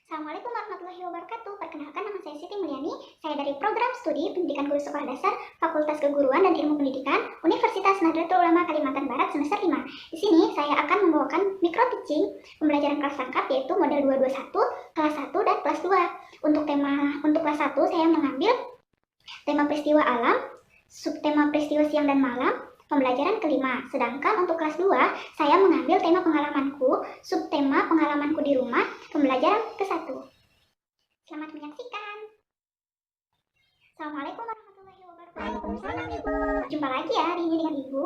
Assalamualaikum warahmatullahi wabarakatuh. Perkenalkan, nama saya Siti Mulyani. Saya dari Program Studi Pendidikan Guru Sekolah Dasar Fakultas Keguruan dan Ilmu Pendidikan Universitas Nahdlatul Ulama Kalimantan Barat semester 5. Di sini saya akan membawakan micro teaching pembelajaran kelas lengkap, yaitu model 221, kelas 1 dan kelas 2. Untuk kelas 1 saya mengambil tema peristiwa alam, subtema peristiwa siang dan malam, pembelajaran kelima. Sedangkan untuk kelas 2, saya mengambil tema pengalamanku, subtema pengalamanku di rumah, pembelajaran ke-1. Selamat menyaksikan. Assalamualaikum warahmatullahi wabarakatuh. Waalaikumsalam, Ibu. Jumpa lagi ya hari ini dengan Ibu.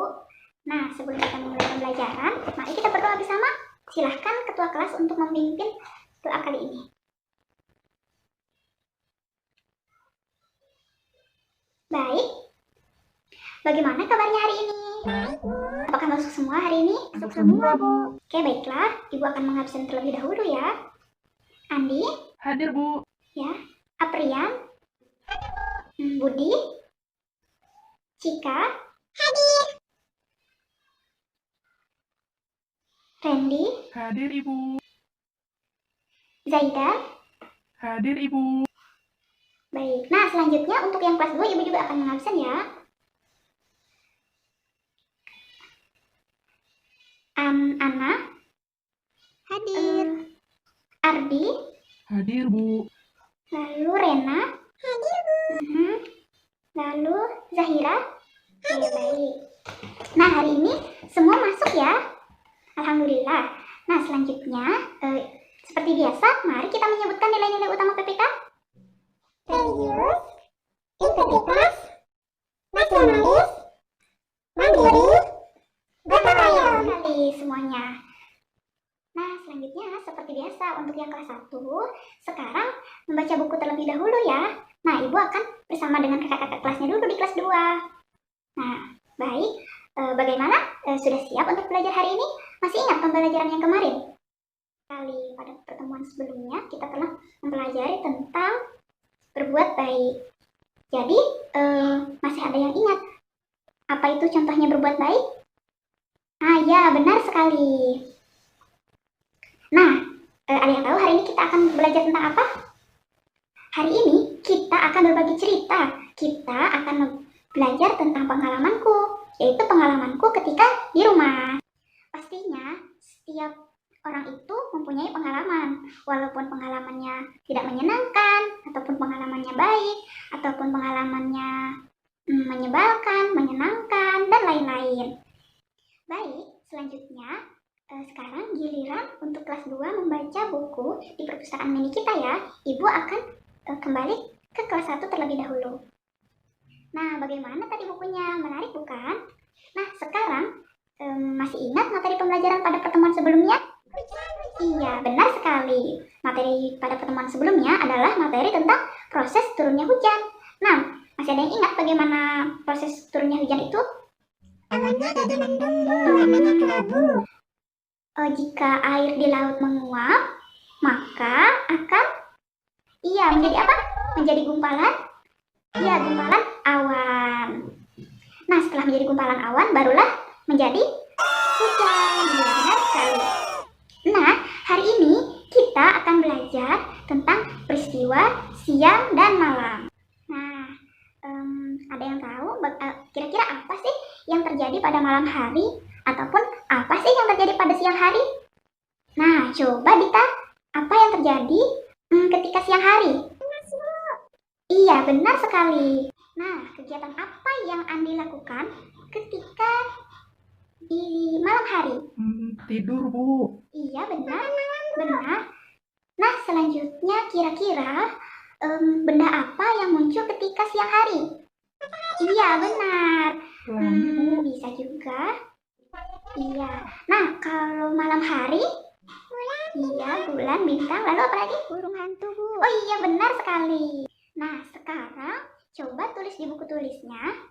Nah, sebelum kita memulai pembelajaran, mari kita berdoa bersama. Silahkan ketua kelas untuk memimpin doa kali ini. Baik, bagaimana kabarnya hari ini? Baik, Bu. Apakah masuk semua hari ini? Masuk semua, Bu. Oke, baiklah. Ibu akan mengabsen terlebih dahulu ya. Andi, Hadir, Bu. ya. Aprian, Budi, Cika, hadir. Randy, Hadir, Ibu. Zaida. Hadir, Ibu. Baik, nah selanjutnya untuk yang kelas 2 Ibu juga akan mengabsen ya. Ana, hadir. Ardi, Hadir, Bu. lalu Rena, hadir Bu. Lalu Zahira. Oke, baik. Nah, hari ini semua masuk ya. Alhamdulillah. Nah, selanjutnya seperti biasa, mari kita menyebutkan nilai-nilai utama PPK. Religius, integritas, nasionalis, mandiri, gotong royong. Sekali semuanya. Nah, selanjutnya seperti biasa untuk yang kelas 1, sekarang membaca buku terlebih dahulu ya. Nah, Ibu akan bersama dengan kakak-kakak kelasnya dulu di kelas 2. Nah, baik. Bagaimana? Sudah siap untuk belajar hari ini? Masih ingat pembelajaran yang kemarin? Pada pertemuan sebelumnya kita telah mempelajari tentang berbuat baik. Jadi, masih ada yang ingat apa itu contohnya berbuat baik? Ah ya, benar sekali. Nah, ada yang tahu hari ini kita akan belajar tentang apa? Hari ini kita akan berbagi cerita. Kita akan belajar tentang pengalamanku, yaitu pengalamanku ketika di rumah. Pastinya setiap orang itu mempunyai pengalaman, walaupun pengalamannya tidak menyenangkan, ataupun pengalamannya baik, ataupun pengalamannya menyebalkan, menyenangkan, dan lain-lain. Baik, selanjutnya sekarang giliran untuk kelas 2 membaca buku di perpustakaan mini kita ya. Ibu akan kembali ke kelas 1 terlebih dahulu. Nah, bagaimana tadi bukunya? Menarik bukan? Nah, sekarang masih ingat materi pembelajaran pada pertemuan sebelumnya? Iya, benar sekali. Materi pada pertemuan sebelumnya adalah materi tentang proses turunnya hujan. Nah, masih ada yang ingat bagaimana proses turunnya hujan itu? Awannya jadi mendung, Bu. Warnanya kelabu. Jika air di laut menguap, maka akan menjadi apa? Menjadi gumpalan? Iya, gumpalan awan. Nah, setelah menjadi gumpalan awan, barulah menjadi hujan. Iya, benar sekali. Nah, hari ini kita akan belajar tentang peristiwa siang dan malam. Nah, ada yang tahu kira-kira apa sih yang terjadi pada malam hari? Ataupun apa sih yang terjadi pada siang hari? Nah, coba Dita, apa yang terjadi ketika siang hari? Iya, benar sekali. Nah, kegiatan apa yang Andi lakukan ketika di malam hari? Tidur, Bu. Iya, benar. Benar. Nah, selanjutnya kira-kira benda apa yang muncul ketika siang hari? Iya, benar. Pelangi, Bu. Bisa juga. Iya. Nah, kalau malam hari? Iya, bulan, bintang, lalu apa lagi? Burung hantu, Bu. Oh iya, benar sekali. Nah, sekarang coba tulis di buku tulisnya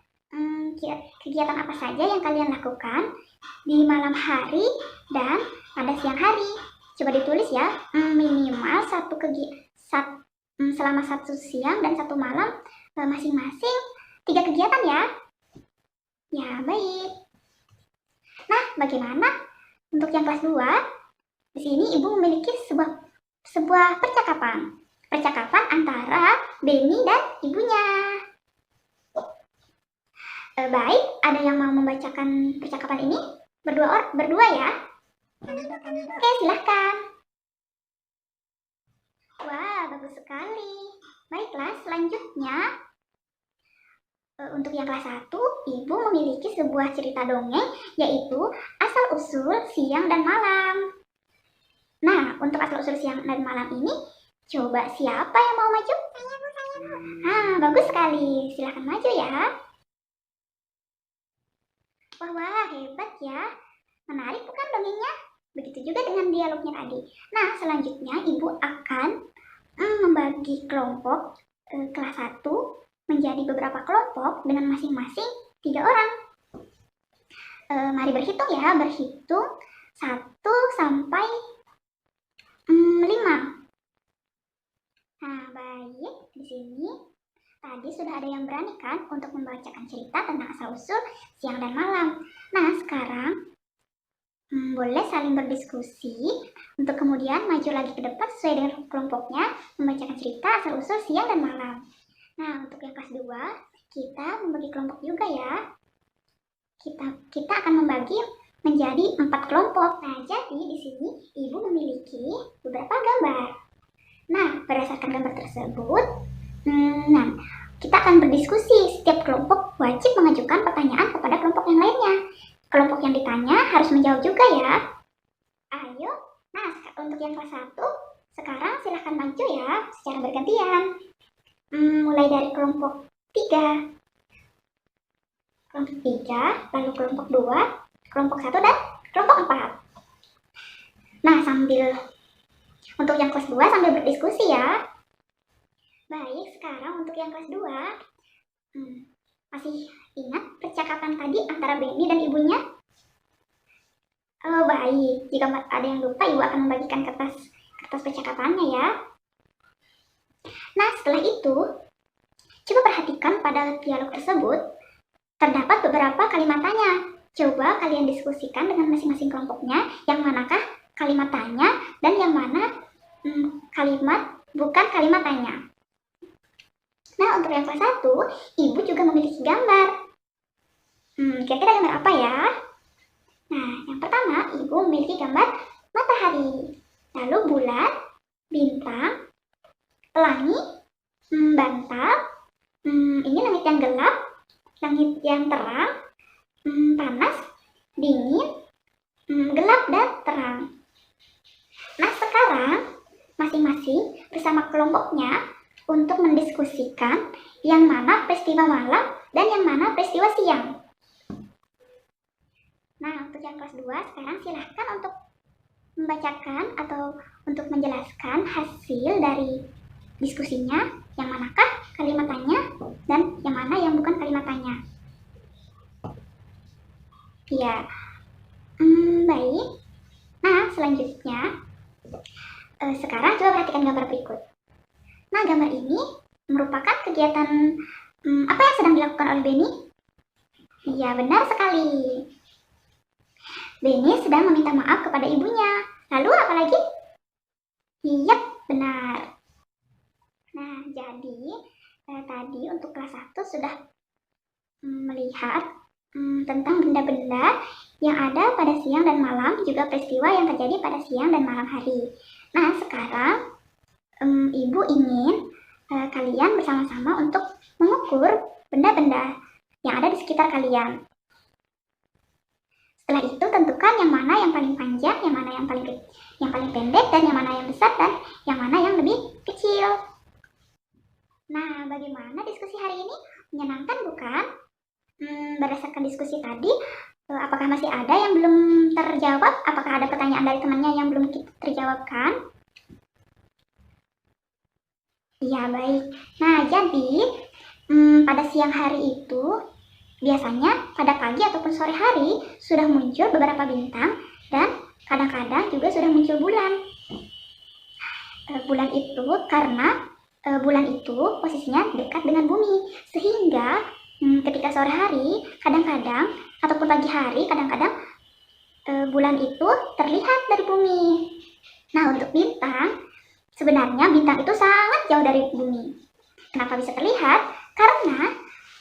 kegiatan apa saja yang kalian lakukan di malam hari dan pada siang hari. Coba ditulis ya, minimal selama 1 siang dan 1 malam, masing-masing 3 kegiatan ya. Ya, baik. Nah, bagaimana untuk yang kelas 2? Di sini Ibu memiliki sebuah percakapan antara Benny dan ibunya. Baik, ada yang mau membacakan percakapan ini? Berdua ya? Oke, silahkan. Wah, bagus sekali. Baiklah, selanjutnya untuk yang kelas 1, Ibu memiliki sebuah cerita dongeng, yaitu asal-usul siang dan malam. Nah, untuk asal-usul siang dan malam ini, coba siapa yang mau maju? Saya, Bu. Bagus sekali. Silahkan maju ya. Wah, hebat ya. Menarik bukan dongengnya? Begitu juga dengan dialognya tadi. Nah, selanjutnya Ibu akan membagi kelompok kelas 1 menjadi beberapa kelompok dengan masing-masing 3 orang. Mari berhitung ya, berhitung 1 sampai 5. Nah, baik, di sini tadi sudah ada yang berani kan untuk membacakan cerita tentang asal-usul siang dan malam. Nah, sekarang boleh saling berdiskusi untuk kemudian maju lagi ke depan sesuai dengan kelompoknya membacakan cerita asal-usul siang dan malam. Nah, untuk yang kelas 2, kita membagi kelompok juga ya. Kita akan membagi menjadi 4 kelompok. Nah, jadi di sini Ibu memiliki beberapa gambar. Nah, berdasarkan gambar tersebut, kita akan berdiskusi. Setiap kelompok wajib mengajukan pertanyaan kepada kelompok yang lainnya. Kelompok yang ditanya harus menjawab juga ya. Ayo, nah untuk yang kelas 1, sekarang silahkan maju ya secara bergantian. Mulai dari kelompok 3. Kelompok 3, lalu kelompok 2, kelompok 1, dan kelompok 4. Nah, untuk yang kelas 2 sambil berdiskusi ya. Baik, sekarang untuk yang kelas 2, masih ingat percakapan tadi antara Benny dan ibunya? Oh, baik, jika ada yang lupa, Ibu akan membagikan kertas percakapannya ya. Nah, setelah itu, coba perhatikan pada dialog tersebut, terdapat beberapa kalimat tanya. Coba kalian diskusikan dengan masing-masing kelompoknya, yang manakah kalimat tanya dan yang mana kalimat bukan kalimat tanya. Nah, untuk yang kelas 1, Ibu juga memiliki gambar. Kira-kira gambar apa ya? Nah, yang pertama, Ibu memiliki gambar matahari, lalu bulan, bintang, pelangi, bantal, ini langit yang gelap, langit yang terang, panas, dingin, gelap, dan terang. Nah, sekarang masing-masing bersama kelompoknya untuk mendiskusikan yang mana peristiwa malam dan yang mana peristiwa siang. Nah, untuk yang kelas 2 sekarang silahkan untuk membacakan atau untuk menjelaskan hasil dari diskusinya, yang manakah kalimat tanya dan yang mana yang bukan kalimat tanya. Ya, baik. Nah, selanjutnya sekarang coba perhatikan gambar berikut. Nah, gambar ini merupakan kegiatan apa yang sedang dilakukan oleh Benny? Iya, benar sekali. Benny sedang meminta maaf kepada ibunya. Lalu apa lagi? Iya, benar. Nah, jadi tadi untuk kelas 1 sudah melihat tentang benda-benda yang ada pada siang dan malam, juga peristiwa yang terjadi pada siang dan malam hari. Nah, sekarang Ibu ingin kalian bersama-sama untuk mengukur benda-benda yang ada di sekitar kalian. Setelah itu tentukan yang mana yang paling panjang, yang mana yang paling pendek, dan yang mana yang besar, dan yang mana yang lebih kecil. Nah, bagaimana diskusi hari ini? Menyenangkan bukan? Berdasarkan diskusi tadi, apakah masih ada yang belum terjawab? Apakah ada pertanyaan dari temannya yang belum terjawabkan? Iya, baik. Nah, jadi pada siang hari itu, biasanya pada pagi ataupun sore hari sudah muncul beberapa bintang dan kadang-kadang juga sudah muncul bulan. Bulan itu karena bulan itu posisinya dekat dengan bumi, sehingga ketika sore hari kadang-kadang ataupun pagi hari kadang-kadang bulan itu terlihat dari bumi. Nah, untuk bintang Sebenarnya bintang itu sangat jauh dari bumi. Kenapa bisa terlihat? Karena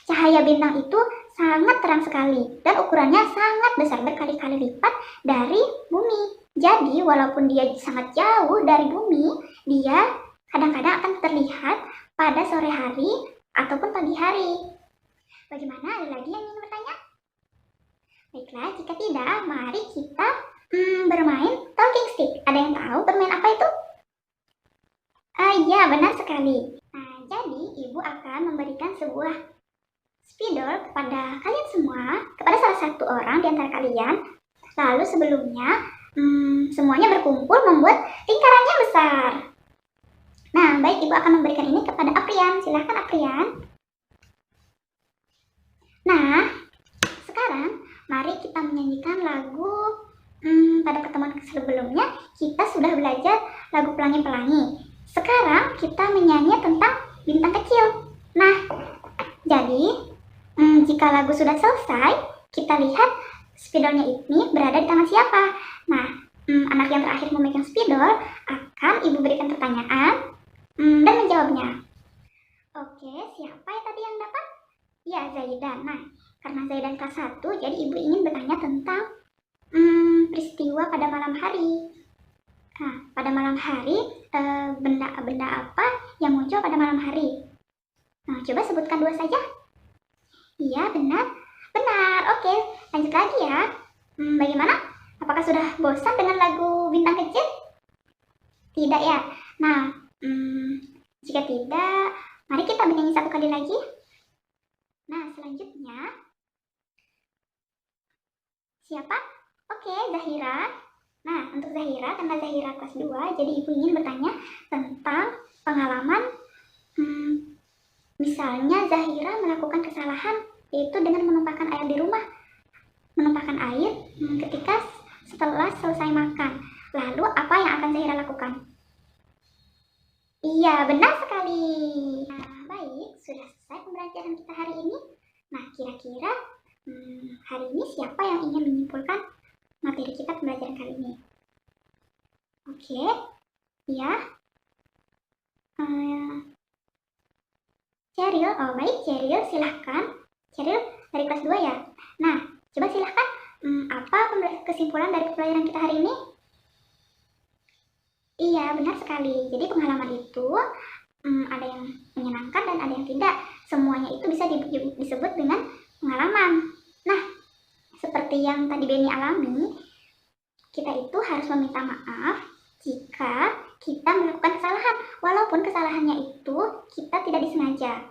cahaya bintang itu sangat terang sekali dan ukurannya sangat besar, berkali-kali lipat dari bumi. Jadi walaupun dia sangat jauh dari bumi, dia kadang-kadang akan terlihat pada sore hari ataupun pagi hari. Bagaimana? Ada lagi yang ingin bertanya? Baiklah, jika tidak, mari kita bermain talking stick. Ada yang tahu bermain apa itu? Iya, benar sekali. Nah, jadi ibu akan memberikan sebuah spidol kepada kalian semua, kepada salah satu orang di antara kalian. Lalu sebelumnya, semuanya berkumpul membuat lingkarannya besar. Nah, baik, ibu akan memberikan ini kepada Aprian. Silahkan Aprian. Nah, sekarang mari kita menyanyikan lagu. Pada pertemuan sebelumnya kita sudah belajar lagu Pelangi-Pelangi. Sekarang kita menyanyi tentang bintang kecil. Nah, jadi jika lagu sudah selesai, kita lihat spidolnya ini berada di tangan siapa. Nah, anak yang terakhir memegang spidol akan ibu berikan pertanyaan dan menjawabnya. Oke, siapa yang tadi yang dapat? Ya, Zaidan. Nah, karena Zaidan kelas 1, jadi ibu ingin bertanya tentang peristiwa pada malam hari. Nah, pada malam hari, benda-benda apa yang muncul pada malam hari? Nah, coba sebutkan 2 saja. Iya, benar. Benar, oke. Lanjut lagi ya. Bagaimana? Apakah sudah bosan dengan lagu Bintang Kecil? Tidak ya? Nah, jika tidak, mari kita bernyanyi 1 kali lagi. Nah, selanjutnya, siapa? Oke, Zahira. Nah, untuk Zahira, karena Zahira kelas 2, jadi ibu ingin bertanya tentang pengalaman misalnya Zahira melakukan kesalahan, yaitu dengan menumpahkan air di rumah. Menumpahkan air ketika setelah selesai makan. Lalu apa yang akan Zahira lakukan? Iya, benar sekali. Nah, baik, sudah selesai pembelajaran kita hari ini. Nah, kira-kira hari ini siapa yang ingin menyimpulkan materi kita pembelajaran kali ini? Oke, ya. Ceril, oh baik Ceril, silahkan. Ceril dari kelas 2 ya. Nah, coba silahkan. Apa kesimpulan dari pembelajaran kita hari ini? Iya, benar sekali. Jadi pengalaman itu ada yang menyenangkan dan ada yang tidak. Semuanya itu bisa disebut dengan pengalaman. Nah, seperti yang tadi Beni alami, kita itu harus meminta maaf jika kita melakukan kesalahan, walaupun kesalahannya itu kita tidak disengaja.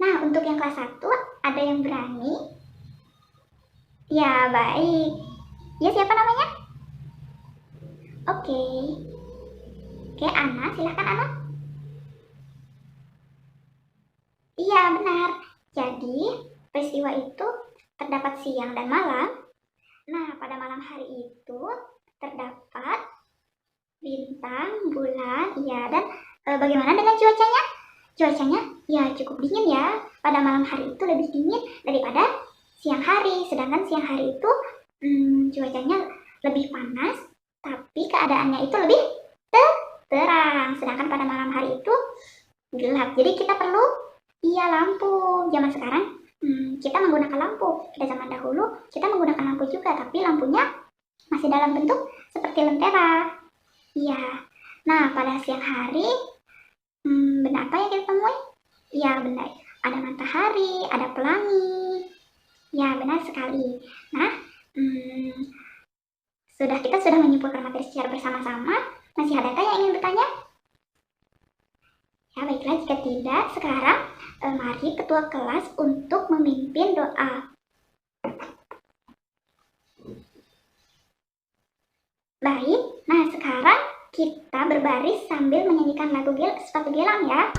Nah, untuk yang kelas 1, ada yang berani? Ya, baik. Ya, siapa namanya? Oke, Ana, silahkan Ana. Iya, benar. Jadi, peristiwa itu terdapat siang dan malam. Nah, pada malam hari itu terdapat bintang, bulan, ya, dan bagaimana dengan cuacanya? Cuacanya ya cukup dingin ya. Pada malam hari itu lebih dingin daripada siang hari. Sedangkan siang hari itu cuacanya lebih panas, tapi keadaannya itu lebih terang. Sedangkan pada malam hari itu gelap. Jadi kita perlu lampu. Zaman sekarang kita menggunakan lampu. Pada zaman dahulu kita menggunakan lampu juga, tapi lampunya masih dalam bentuk seperti lentera. Iya. Nah, pada siang hari benda apa yang kita temui? Ya, benar. Ada matahari, ada pelangi. Ya, benar sekali. Nah, kita sudah menyimpulkan materi secara bersama-sama. Masih adakah yang ingin bertanya? Ya, baiklah, jika tidak, sekarang mari ketua kelas untuk memimpin doa. Baik, nah sekarang kita berbaris sambil menyanyikan lagu Sepatu Gelang ya.